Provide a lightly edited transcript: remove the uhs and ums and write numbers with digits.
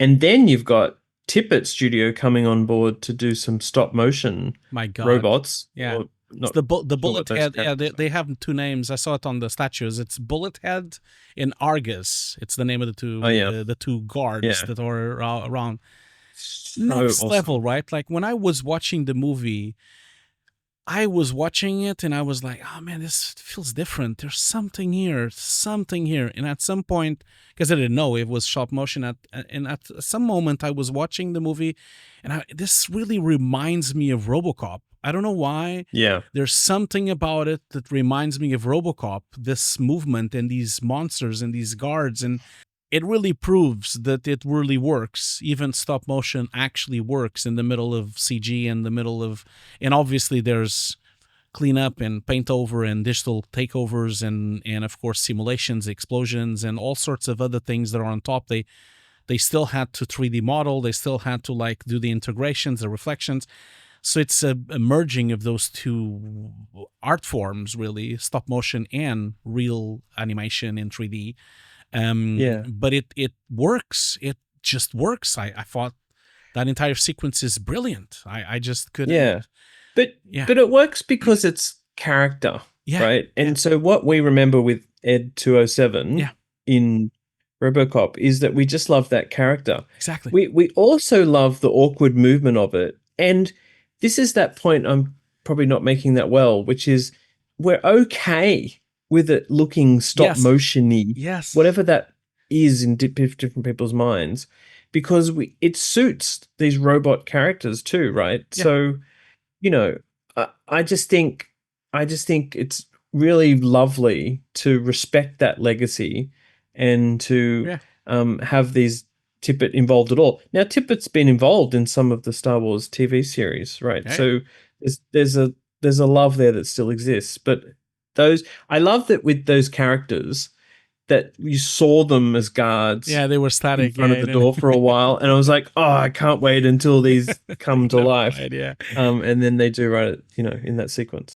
And then you've got Tippett Studio coming on board to do some stop motion My God. robots. Yeah. Or It's not the sure bullet what those head. Yeah, characters they have two names. I saw it on the statues. It's Bullet Head and Argus. It's the name of the two Oh, yeah. the two guards Yeah. that are around. So Next awesome. level, right? Like when I was watching the movie, I was watching it and I was like, oh man, this feels different. There's something here. And at some point, because I didn't know it was stop motion, at some moment I was watching the movie and this really reminds me of RoboCop. I don't know why. Yeah. There's something about it that reminds me of RoboCop, this movement and these monsters and these guards. And it really proves that it really works. Even stop motion actually works in the middle of CG, and obviously there's cleanup and paint over and digital takeovers and of course simulations, explosions, and all sorts of other things that are on top. They still had to 3D model. They still had to like do the integrations, the reflections. So it's a merging of those two art forms, really, stop motion and real animation in 3D. But it works. It just works. I thought that entire sequence is brilliant. I just couldn't. Yeah. But it works because it's character, right? And so what we remember with Ed 207 in RoboCop is that we just love that character. Exactly. We also love the awkward movement of it. And this is that point I'm probably not making that well, which is we're okay with it looking stop motion-y, whatever that is in different people's minds, because it suits these robot characters too, right? Yeah. So, I just think it's really lovely to respect that legacy and to have these Tippett involved at all. Now, Tippett's been involved in some of the Star Wars TV series, right? So there's a love there that still exists, but I love that with those characters that you saw them as guards. Yeah, they were static in front of the door for a while, and I was like, oh, I can't wait until these come to life. Right, yeah. And then they do right, in that sequence.